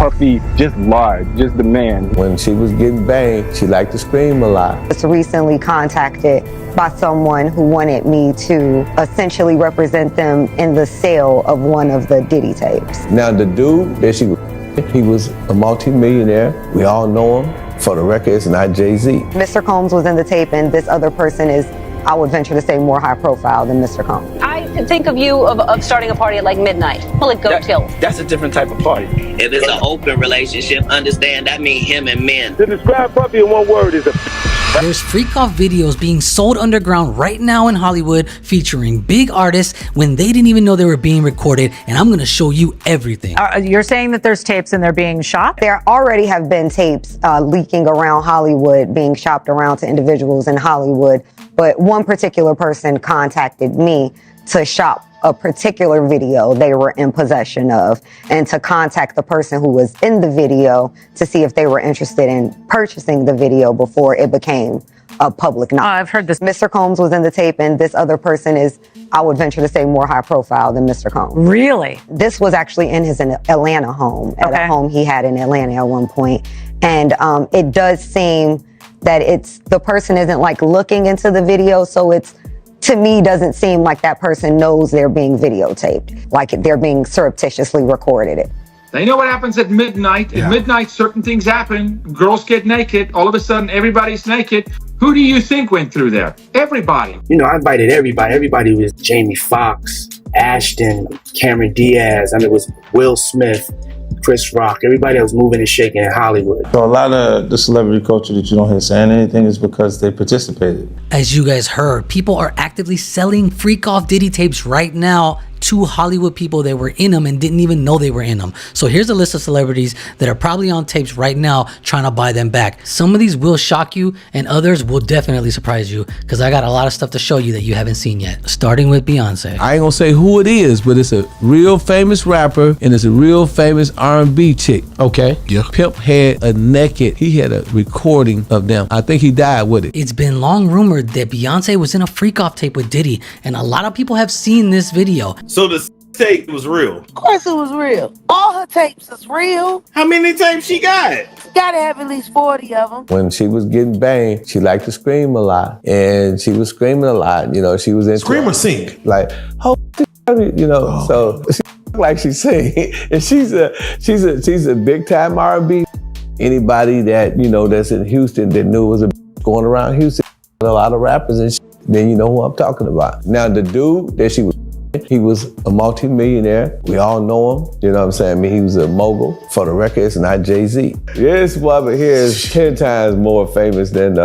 Puffy just lied, just the man. When she was getting banged, she liked to scream a lot. I was recently contacted by someone who wanted me to essentially represent them in the sale of one of the Diddy tapes. Now the dude that she was, he was a multi-millionaire. We all know him. For the record, it's not Jay-Z. Mr. Combs was in the tape, and this other person is, I would venture to say, more high profile than Mr. Combs. I can think of you of starting a party at like midnight. Pull it, go till. That's a different type of party. If it's an open relationship, understand that means him and men. To describe Puffy in one word is a... There's freak-off videos being sold underground right now in Hollywood featuring big artists when they didn't even know they were being recorded, and I'm gonna show you everything. You're saying that there's tapes and they're being shopped? There already have been tapes leaking around Hollywood, being shopped around to individuals in Hollywood, but one particular person contacted me to shop a particular video they were in possession of, and to contact the person who was in the video to see if they were interested in purchasing the video before it became a public knowledge. I've heard this. Mr. Combs was in the tape, and this other person is, I would venture to say, more high profile than Mr. Combs. Really? This was actually in his Atlanta home, at a home he had in Atlanta at one point. And it does seem that the person isn't like looking into the video, so it's, to me, doesn't seem like that person knows they're being videotaped, like they're being surreptitiously recorded. They know what happens at midnight. At midnight, certain things happen. Girls get naked. All of a sudden, everybody's naked. Who do you think went through there? Everybody. You know, I invited everybody. Everybody was Jamie Foxx, Ashton, Cameron Diaz. I mean, it was Will Smith, Chris Rock, everybody that was moving and shaking in Hollywood. So a lot of the celebrity culture that you don't hear saying anything is because they participated. As you guys heard, people are actively selling freak-off Diddy tapes right now to Hollywood people that were in them and didn't even know they were in them. So here's a list of celebrities that are probably on tapes right now trying to buy them back. Some of these will shock you and others will definitely surprise you, because I got a lot of stuff to show you that you haven't seen yet, starting with Beyonce. I ain't gonna say who it is, but it's a real famous rapper and it's a real famous R&B chick. Okay. Yeah. Pimp had a naked, he had a recording of them. I think he died with it. It's been long rumored that Beyonce was in a freak-off tape with Diddy, and a lot of people have seen this video. So the tape was real? Of course it was real. All her tapes is real. How many tapes she got? She gotta have at least 40 of them. When she was getting banged, she liked to scream a lot. And she was screaming a lot. You know, she was into Scream or sing? Like, oh, you know, so she like she sing. And she's a big time R&B. Anybody that, you know, that's in Houston that knew was going around Houston, a lot of rappers and then you know who I'm talking about. Now the dude that she was, he was a multi-millionaire. We all know him. You know what I'm saying? I mean, he was a mogul. For the record, it's not Jay-Z. This woman here is 10 times more famous than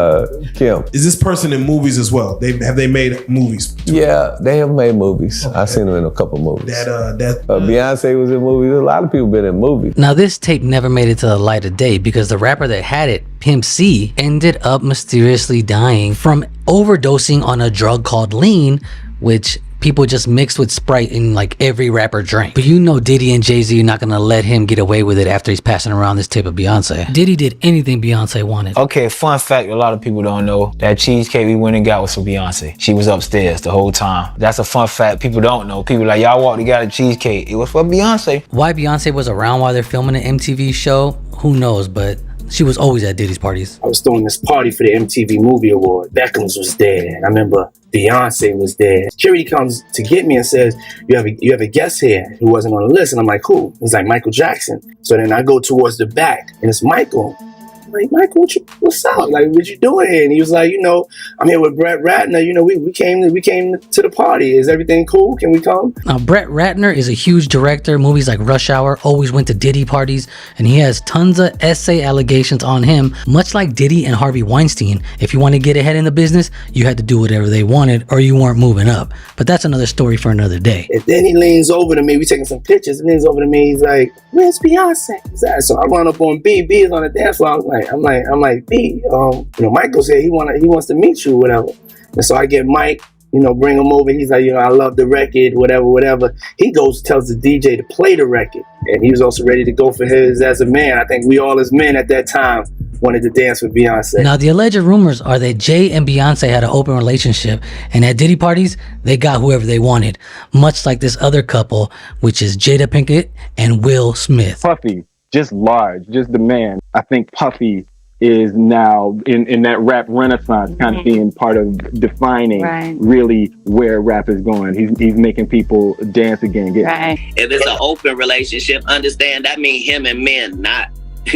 Kim. Is this person in movies as well? Have they made movies? Yeah, they have made movies. Okay. I've seen them in a couple movies. Beyonce was in movies. A lot of people been in movies. Now this tape never made it to the light of day because the rapper that had it, Pimp C, ended up mysteriously dying from overdosing on a drug called lean, which people just mixed with Sprite in like every rapper drink. But you know Diddy and Jay-Z are not gonna let him get away with it after he's passing around this tape of Beyonce. Diddy did anything Beyonce wanted. Okay, fun fact a lot of people don't know, that cheesecake we went and got was for Beyonce. She was upstairs the whole time. That's a fun fact people don't know. People like, y'all walked and got a cheesecake. It was for Beyonce. Why Beyonce was around while they're filming an MTV show, who knows, but she was always at Diddy's parties. I was throwing this party for the MTV Movie Award. Beckham's was there. And I remember Beyonce was there. Security comes to get me and says, you have a guest here who wasn't on the list. And I'm like, who? He's like, Michael Jackson. So then I go towards the back and it's Michael. I'm like, Michael, what's up? Like, what you doing here? And he was like, you know, I'm here with Brett Ratner. You know, we came to the party. Is everything cool? Can we come? Now, Brett Ratner is a huge director. Movies like Rush Hour, always went to Diddy parties, and he has tons of essay allegations on him, much like Diddy and Harvey Weinstein. If you want to get ahead in the business, you had to do whatever they wanted or you weren't moving up. But that's another story for another day. And then he leans over to me. We taking some pictures. He leans over to me. He's like, where's Beyonce? So I run up on B. B is on the dance floor. I was like, I'm like, B, you know, Michael said he wants to meet you, whatever. And so I get Mike, you know, bring him over. He's like, you know, I love the record, whatever. He goes, tells the DJ to play the record. And he was also ready to go for his as a man. I think we all as men at that time wanted to dance with Beyonce. Now, the alleged rumors are that Jay and Beyonce had an open relationship, and at Diddy parties, they got whoever they wanted, much like this other couple, which is Jada Pinkett and Will Smith. Puffy just large, just the man. I think Puffy is now in that rap renaissance kind of being part of defining really where rap is going. He's making people dance again. If it's an open relationship, understand that mean him and men, not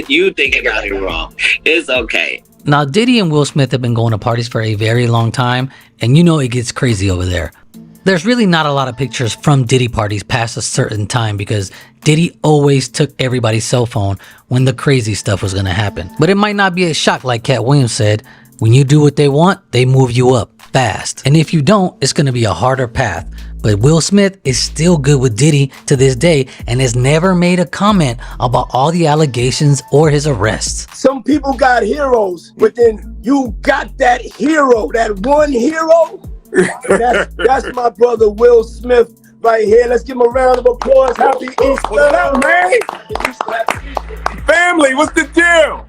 you thinking about it wrong. It's okay. Now, Diddy and Will Smith have been going to parties for a very long time, and you know it gets crazy over there. There's really not a lot of pictures from Diddy parties past a certain time because Diddy always took everybody's cell phone when the crazy stuff was gonna happen. But it might not be a shock, like Cat Williams said. When you do what they want, they move you up fast. And if you don't, it's gonna be a harder path. But Will Smith is still good with Diddy to this day and has never made a comment about all the allegations or his arrests. Some people got heroes, but then you got that hero, that one hero. That's my brother Will Smith right here. Let's give him a round of applause. Happy Easter. What up, man? Family, what's the deal?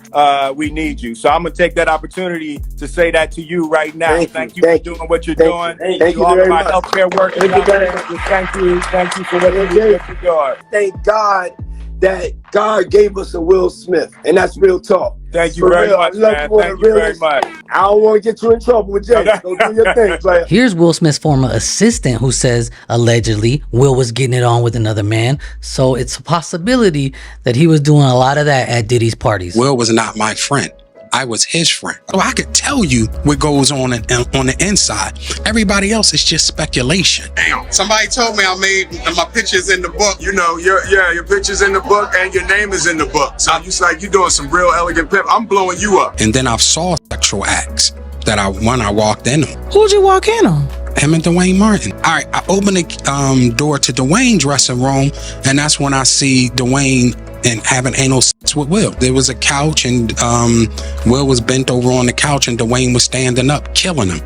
We need you. So I'm going to take that opportunity to say that to you right now. Thank you for doing what you're doing. Thank you all of my healthcare workers. Thank you for what you're doing. Thank God that God gave us a Will Smith, and that's real talk. Thank you very much, man. Thank you very much. I don't want to get you in trouble with Jay. Go do your thing, player. Here's Will Smith's former assistant who says allegedly Will was getting it on with another man. So it's a possibility that he was doing a lot of that at Diddy's parties. Will was not my friend. I was his friend. So I could tell you what goes on the inside. Everybody else is just speculation. Damn. Somebody told me I made my pictures in the book. You know, your picture's in the book and your name is in the book. So you're doing some real elegant pimp. I'm blowing you up. And then I saw sexual acts that I walked in them. Who'd you walk in on? Him and Dwayne Martin. All right, I opened the door to Dwayne's dressing room, and that's when I see Dwayne and having anal sex with Will. There was a couch, and Will was bent over on the couch, and Dwayne was standing up, killing him.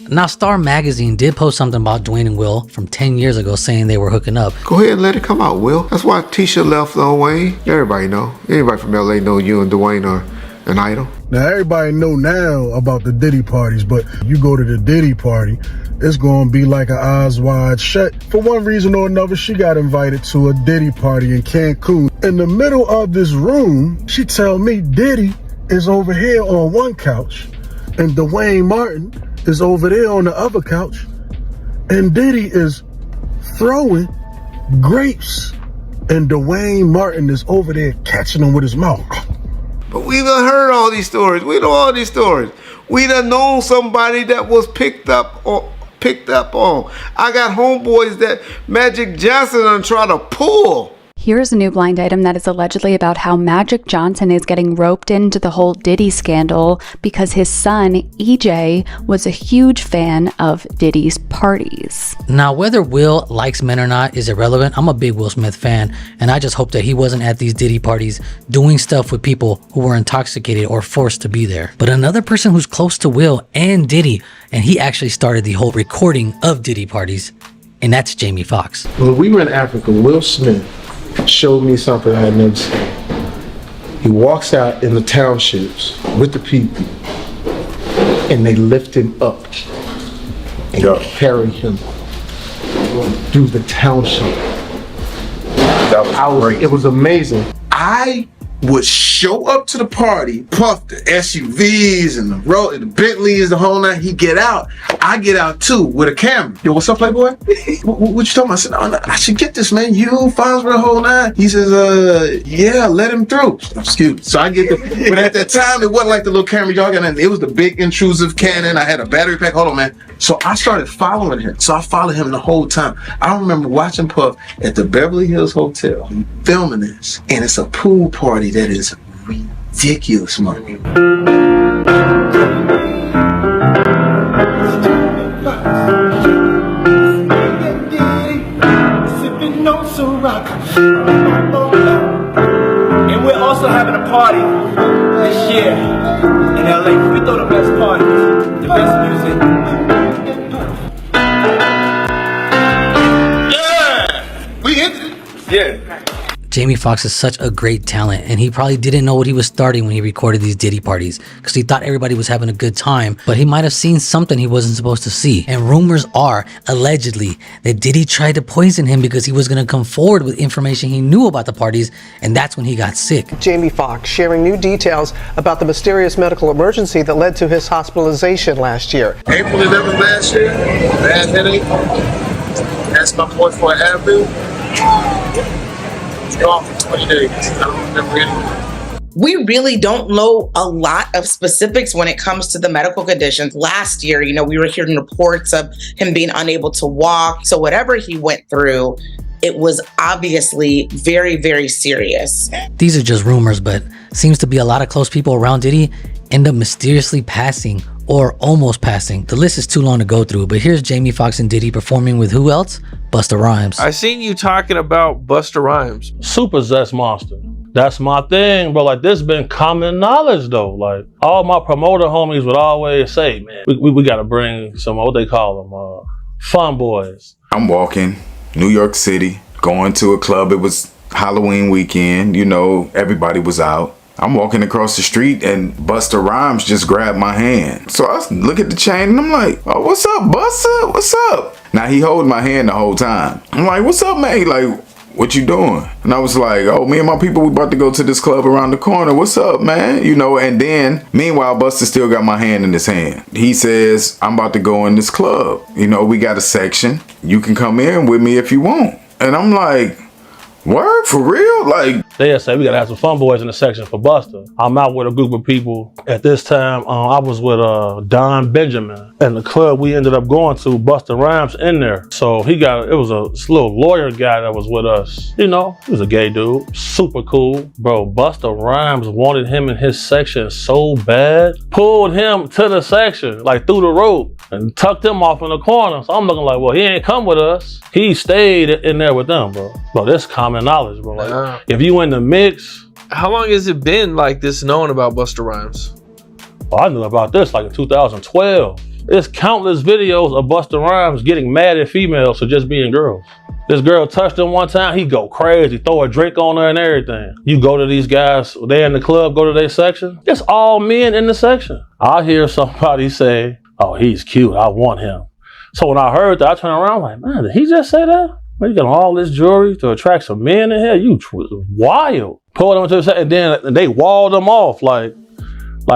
Now, Star Magazine did post something about Dwayne and Will from 10 years ago saying they were hooking up. Go ahead and let it come out, Will. That's why Tisha left Dwayne. Everybody know. Anybody from LA know you and Dwayne are an idol. Now, everybody know now about the Diddy parties, but you go to the Diddy party, it's gonna be like an eyes wide shut. For one reason or another, she got invited to a Diddy party in Cancun. In the middle of this room, she tell me Diddy is over here on one couch, and Dwayne Martin is over there on the other couch, and Diddy is throwing grapes, and Dwayne Martin is over there catching them with his mouth. But we done heard all these stories. We know all these stories. We done known somebody that was picked up on. I got homeboys that Magic Johnson done try to pull. Here's a new blind item that is allegedly about how Magic Johnson is getting roped into the whole Diddy scandal because his son, EJ, was a huge fan of Diddy's parties. Now, whether Will likes men or not is irrelevant. I'm a big Will Smith fan, and I just hope that he wasn't at these Diddy parties doing stuff with people who were intoxicated or forced to be there. But another person who's close to Will and Diddy, and he actually started the whole recording of Diddy parties, and that's Jamie Foxx. When we were in Africa, Will Smith showed me something I had never seen. He walks out in the townships with the people, and they lift him up and carry him through the township. It was amazing. I would show up to the party, puff the SUVs and the Bentleys, the whole night. He get out. I get out too with a camera. Yo, what's up, Playboy? What you talking about? I said, no, I should get this, man. You files for the whole night. He says, yeah, let him through. Excuse me. So I get the, but at that time, it wasn't like the little camera y'all got in. It was the big intrusive Canon. I had a battery pack. Hold on, man. So I started following him. So I followed him the whole time. I remember watching Puff at the Beverly Hills Hotel, filming this. And it's a pool party that is ridiculous, man. And we're also having a party this year in LA. We throw the best parties, the best music. Yeah! We hit it. Yeah. Jamie Foxx is such a great talent, and he probably didn't know what he was starting when he recorded these Diddy parties, because he thought everybody was having a good time, but he might have seen something he wasn't supposed to see. And rumors are, allegedly, that Diddy tried to poison him because he was going to come forward with information he knew about the parties, and that's when he got sick. Jamie Foxx sharing new details about the mysterious medical emergency that led to his hospitalization last year. April 11th last year, bad headache. That's my boy for Avenue. He's gone for 20 days. I don't remember anything. We really don't know a lot of specifics when it comes to the medical conditions. Last year, we were hearing reports of him being unable to walk. So whatever he went through, it was obviously very, very serious. These are just rumors, but seems to be a lot of close people around Diddy end up mysteriously passing or almost passing. The list is too long to go through, but here's Jamie Foxx and Diddy performing with who else? Busta Rhymes. I seen you talking about Busta Rhymes. Super zest monster. That's my thing, bro. Like, this been common knowledge, though. Like, all my promoter homies would always say, man, we got to bring some, what they call them, fun boys. I'm walking New York City, going to a club. It was Halloween weekend. Everybody was out. I'm walking across the street and Busta Rhymes just grabbed my hand. So I look at the chain and I'm like, oh, what's up, Busta? What's up? Now he holding my hand the whole time. I'm like, what's up, man? He like, what you doing? And I was like, oh, me and my people, we about to go to this club around the corner. What's up, man? And then meanwhile, Busta still got my hand in his hand. He says, I'm about to go in this club. We got a section. You can come in with me if you want. And I'm like, word, for real? Like, they say we gotta have some fun boys in the section for Busta. I'm out with a group of people. At this time, I was with Don Benjamin. And the club we ended up going to, Busta Rhymes in there. So it was a little lawyer guy that was with us. He was a gay dude, super cool. Bro, Busta Rhymes wanted him in his section so bad, pulled him to the section, like through the rope, and tucked him off in the corner. So I'm looking like, well, he ain't come with us. He stayed in there with them, bro. Bro, this common knowledge, bro. Like, if you in the mix. How long has it been like this known about Busta Rhymes? I knew about this like in 2012. There's countless videos of Busta Rhymes getting mad at females for just being girls. This girl touched him one time, he go crazy, throw a drink on her and everything. You go to these guys, they in the club, go to their section. It's all men in the section. I hear somebody say, oh, he's cute, I want him. So when I heard that, I turned around like, man, did he just say that? Man, you got all this jewelry to attract some men in here? You wild. Pulled them to the section, and then they walled them off like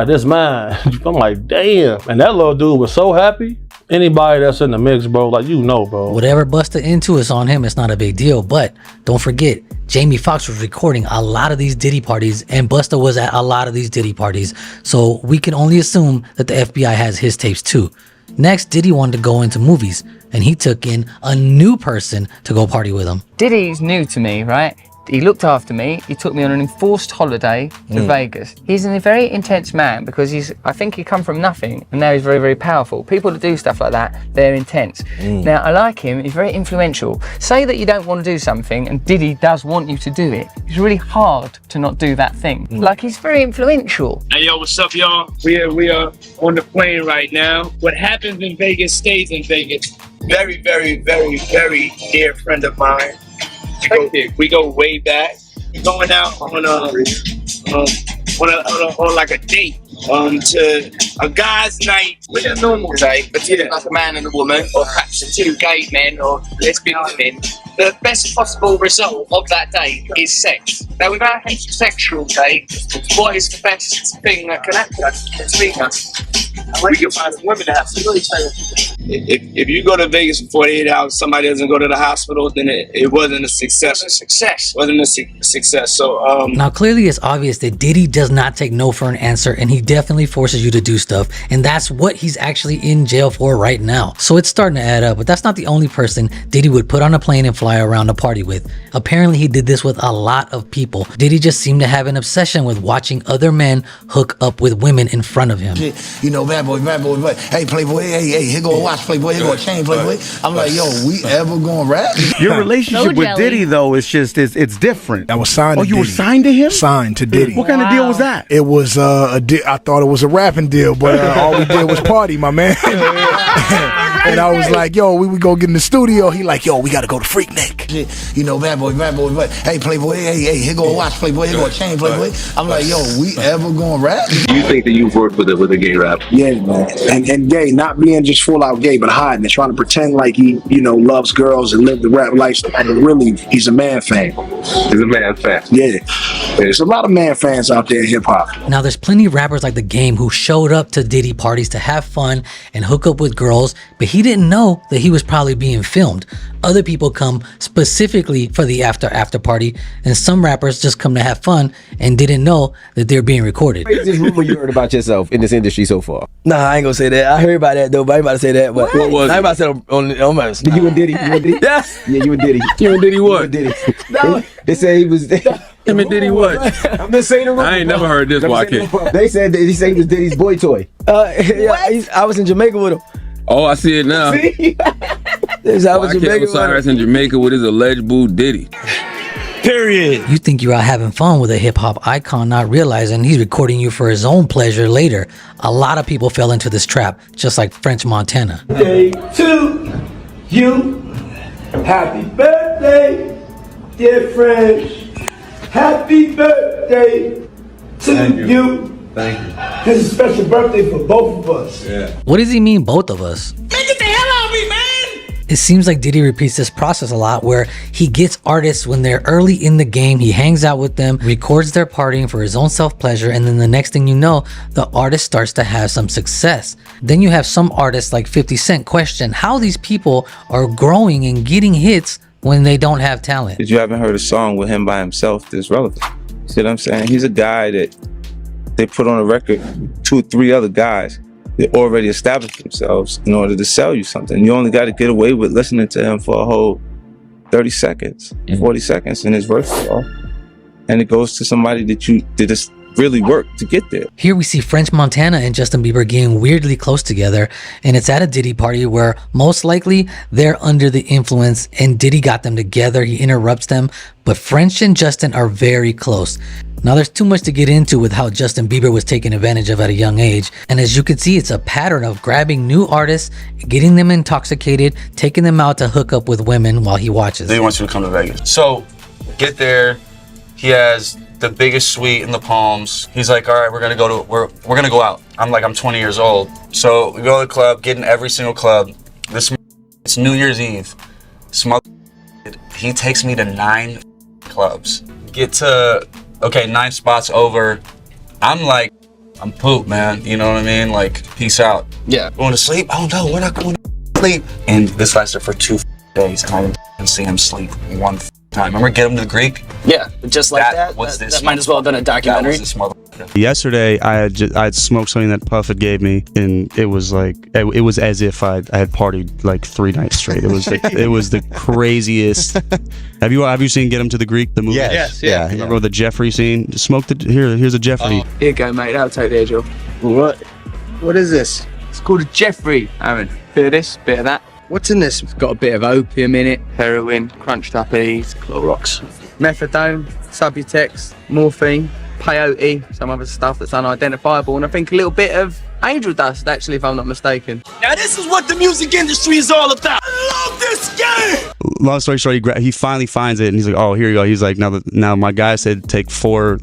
this man. I'm like, damn. And that little dude was so happy. Anybody that's in the mix, bro, bro. Whatever Busta into is on him, it's not a big deal. But don't forget, Jamie Foxx was recording a lot of these Diddy parties, and Busta was at a lot of these Diddy parties. So we can only assume that the FBI has his tapes too. Next, Diddy wanted to go into movies, and he took in a new person to go party with him. Diddy's new to me, right? He looked after me. He took me on an enforced holiday to Vegas. He's a very intense man because I think he come from nothing and now he's very, very powerful. People that do stuff like that, they're intense. Now, I like him. He's very influential. Say that you don't want to do something and Diddy does want you to do it. It's really hard to not do that thing. Like, he's very influential. Hey, yo, what's up, y'all? We are on the plane right now. What happens in Vegas stays in Vegas. Very, very, very, very dear friend of mine. We go way back. We're going out on like a date to a guy's night. With a normal date, but like a man and a woman, or perhaps two gay men or lesbian women. The best possible result of that date is sex. Now, with our heterosexual date, what is the best thing that can happen between us? We can find some women to have some. If you go to Vegas for 48 hours, somebody doesn't go to the hospital, then it wasn't a success. Wasn't a success. So now clearly it's obvious that Diddy does not take no for an answer, and he definitely forces you to do stuff, and that's what he's actually in jail for right now. So it's starting to add up, but that's not the only person Diddy would put on a plane and fly around to party with. Apparently he did this with a lot of people. Diddy just seemed to have an obsession with watching other men hook up with women in front of him. Bad boy, hey Playboy, hey, here go a watch Playboy, here go a chain Playboy. I'm like, yo, we ever gonna rap? Your relationship with Diddy though is just it's different. I was signed to Diddy. were signed to him? Signed to Diddy. What kind of deal was that? It was I thought it was a rapping deal, but all we did was party, my man. And I was like, yo, we would go get in the studio. He like, yo, we gotta go to Freaknik. You know, bad boy. Hey, Playboy, hey, here go a watch, Playboy, here go a chain, Playboy. I'm like, yo, we ever gonna rap? Do you think that you've worked with a gay rapper? Yeah, man. And gay, not being just full out gay, but hiding and trying to pretend like he, loves girls and live the rap lifestyle. But really, he's a man fan. He's a man fan. Yeah. There's a lot of man fans out there in hip hop. Now, there's plenty of rappers like The Game who showed up to Diddy parties to have fun and hook up with girls, but he didn't know that he was probably being filmed. Other people come specifically for the after party, and some rappers just come to have fun and didn't know that they're being recorded. What's this rumor you heard about yourself in this industry so far? Nah, I ain't gonna say that. I heard about that though, but I ain't about to say that. But What was I ain't about to say on my. You and Diddy? Yeah, you and Diddy. You and Diddy what? Diddy. They said he was. Him and Diddy what? I'm just saying the rumor. I ain't never heard this. Why can't? They said that he was Diddy's boy toy. Yeah, I was in Jamaica with him. Oh, I see it now. See? I was in Jamaica Osiris in Jamaica with his alleged boo Diddy. Period. You think you're out having fun with a hip-hop icon, not realizing he's recording you for his own pleasure later. A lot of people fell into this trap, just like French Montana. Day to you. Happy birthday, dear French. Happy birthday to you. Thank you. It's a special birthday for both of us. Yeah. What does he mean, both of us? Man, get the hell out of me, man! It seems like Diddy repeats this process a lot, where he gets artists when they're early in the game, he hangs out with them, records their partying for his own self-pleasure, and then the next thing you know, the artist starts to have some success. Then you have some artists like 50 Cent question how these people are growing and getting hits when they don't have talent. Because you haven't heard a song with him by himself that's relevant. See what I'm saying? He's a guy that they put on a record, 2 or 3 other guys that already established themselves in order to sell you something. You only got to get away with listening to him for a whole 30 seconds, 40 seconds in his verse, and it goes to somebody that has really worked to get there. Here we see French Montana and Justin Bieber getting weirdly close together, and it's at a Diddy party where most likely they're under the influence and Diddy got them together. He interrupts them, but French and Justin are very close. Now, there's too much to get into with how Justin Bieber was taken advantage of at a young age. And as you can see, it's a pattern of grabbing new artists, getting them intoxicated, taking them out to hook up with women while he watches. They want you to come to Vegas. So, get there. He has the biggest suite in the Palms. He's like, all right, we're gonna go out. I'm like, I'm 20 years old. So we go to the club, get in every single club. It's New Year's Eve. He takes me to 9 clubs. Get to 9 spots over. I'm like, I'm pooped, man. You know what I mean? Like, peace out. Yeah. Going to sleep? Oh no, we're not going to sleep. And this lasted for 2 days, and I didn't see him sleep one time. Remember Get Him to the Greek? Yeah, just like that. That might as well have been a documentary. That was this motherfucker. Yesterday, I had smoked something that Puffett gave me, and it was like it was as if I had partied like 3 nights straight. It was it was the craziest. Have you seen Get Him to the Greek, the movie? Yes. Yeah. Remember the Jeffrey scene? Smoked it. Here's a Jeffrey. Here you go, mate. That'll take the edge off. What is this? It's called a Jeffrey, Aaron. Bit of this, bit of that. What's in this? It's got a bit of opium in it, heroin, crunched up E's, Clorox, methadone, Subutex, morphine, peyote, some other stuff that's unidentifiable, and I think a little bit of angel dust, actually, if I'm not mistaken. Now this is what the music industry is all about. I love this game! Long story short, he finally finds it, and he's like, "Oh, here you go." He's like, "Now my guy said take 4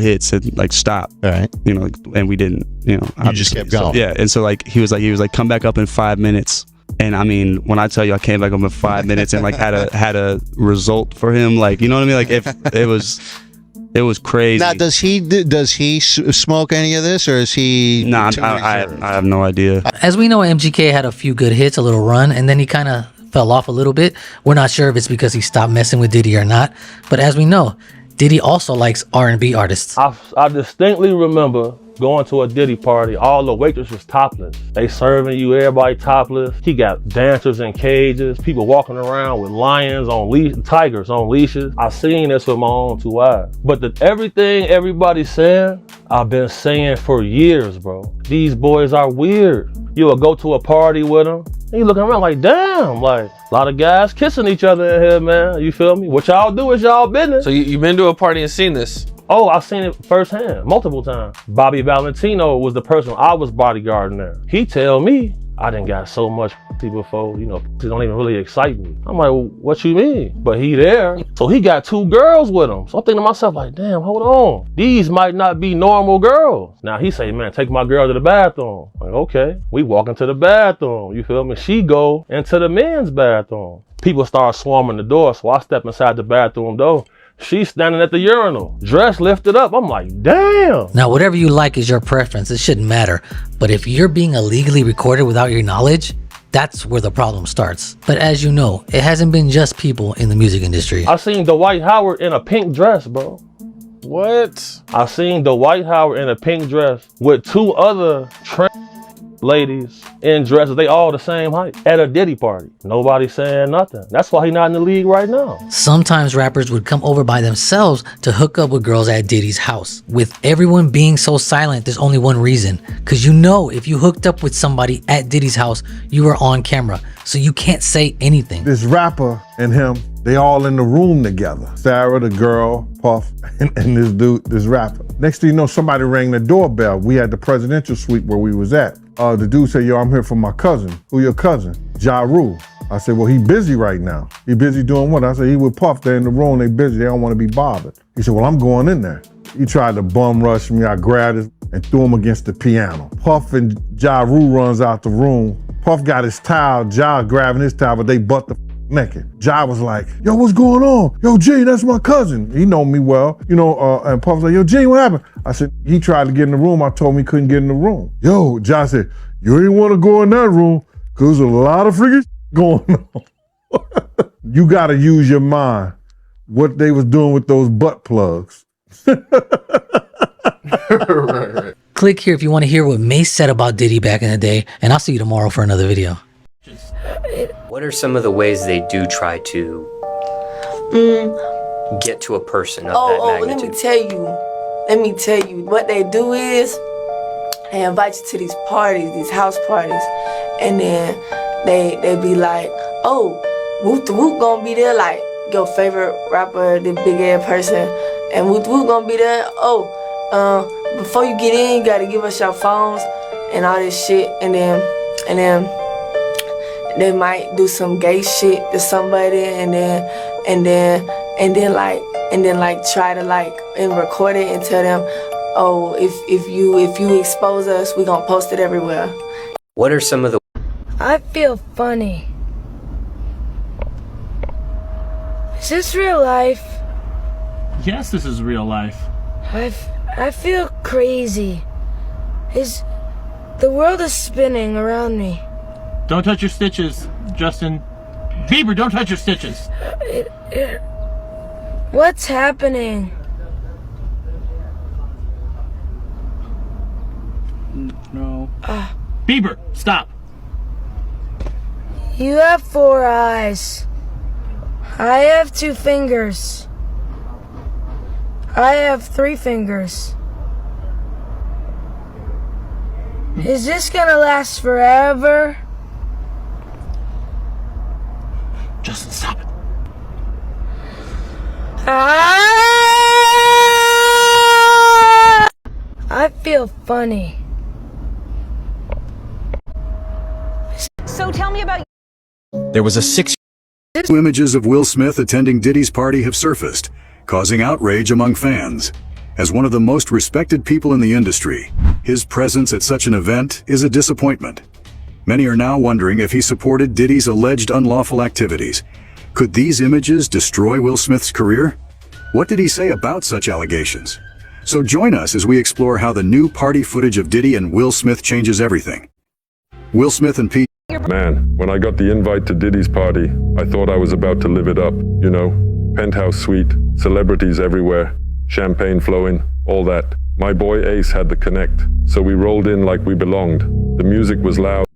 hits and like stop." All right. And we didn't. You just kept going. So, yeah, and so like he was like, "Come back up in 5 minutes." And I mean, when I tell you I came back up in 5 minutes and like had a result for him, like, you know what I mean? Like, if it was crazy. Now, does he smoke any of this, or is he? Nah, I have no idea. As we know, MGK had a few good hits, a little run, and then he kind of fell off a little bit. We're not sure if it's because he stopped messing with Diddy or not, but as we know, Diddy also likes R&B artists. I distinctly remember going to a Diddy party, all the waitresses topless. They serving you, everybody topless. He got dancers in cages, people walking around with lions on tigers on leashes. I've seen this with my own 2 eyes. But everything everybody's saying, I've been saying for years, bro. These boys are weird. You will go to a party with them, and you looking around like, damn, like a lot of guys kissing each other in here, man. You feel me? What y'all do is y'all business. So you've been to a party and seen this? Oh, I've seen it firsthand, multiple times. Bobby Valentino was the person I was bodyguarding there. He tell me I done got so much before, you know, it don't even really excite me. I'm like, well, what you mean? But he there, so he got 2 girls with him. So I'm thinking to myself like, damn, hold on. These might not be normal girls. Now he say, man, take my girl to the bathroom. I'm like, okay, we walk into the bathroom, you feel me? She go into the men's bathroom. People start swarming the door, so I step inside the bathroom door. She's standing at the urinal, dress lifted up. I'm like, damn. Now, whatever you like is your preference. It shouldn't matter. But if you're being illegally recorded without your knowledge, that's where the problem starts. But as you know, it hasn't been just people in the music industry. I seen Dwight Howard in a pink dress, bro. What? I seen Dwight Howard in a pink dress with 2 other ladies in dresses. They all the same height at a Diddy party. Nobody saying nothing. That's why he not in the league right now. Sometimes rappers would come over by themselves to hook up with girls at Diddy's house. With everyone being so silent, there's only one reason. Cause you know if you hooked up with somebody at Diddy's house, you were on camera. So you can't say anything. This rapper and him, they all in the room together. Sarah, the girl, Puff, and this dude, this rapper. Next thing you know, somebody rang the doorbell. We had the presidential suite where we was at. The dude said, yo, I'm here for my cousin. Who your cousin? Ja Rule. I said, well, he busy right now. He busy doing what? I said, he with Puff, they're in the room, they busy, they don't want to be bothered. He said, well, I'm going in there. He tried to bum rush me. I grabbed him and threw him against the piano. Puff and Ja Rule runs out the room. Puff got his towel, Ja grabbing his towel, but they butt the naked. Ja was like, yo, what's going on? Yo, G, that's my cousin. He know me well, you know, and Puff was like, yo, G, what happened? I said, he tried to get in the room. I told him he couldn't get in the room. Yo, Ja said, you ain't want to go in that room because there's a lot of freaking going on. You got to use your mind. What they was doing with those butt plugs. Right. Click here if you want to hear what Mace said about Diddy back in the day, and I'll see you tomorrow for another video. What are some of the ways they do try to get to a person of that magnitude? Let me tell you, what they do is they invite you to these parties, these house parties, and then they be like, oh, Whoop the Whoop gonna be there, like your favorite rapper, the big ass person, and Whoop the Whoop gonna be there. Oh, before you get in, you gotta give us your phones and all this shit, and then they might do some gay shit to somebody, and then try to like and record it and tell them, oh, if you expose us, we gonna post it everywhere. What are some of the... I feel funny. Is this real life? Yes, this is real life. I feel crazy. The world is spinning around me. Don't touch your stitches, Justin. Bieber, don't touch your stitches. What's happening? No. Bieber, stop. You have 4 eyes. I have 2 fingers. I have 3 fingers. Is this gonna last forever? Justin, stop it. I feel funny. So tell me about... There was a 6... Images of Will Smith attending Diddy's party have surfaced, causing outrage among fans. As one of the most respected people in the industry, his presence at such an event is a disappointment. Many are now wondering if he supported Diddy's alleged unlawful activities. Could these images destroy Will Smith's career? What did he say about such allegations? So join us as we explore how the new party footage of Diddy and Will Smith changes everything. Will Smith and Pete. Man, when I got the invite to Diddy's party, I thought I was about to live it up, you know? Penthouse suite, celebrities everywhere, champagne flowing, all that. My boy Ace had the connect, so we rolled in like we belonged. The music was loud.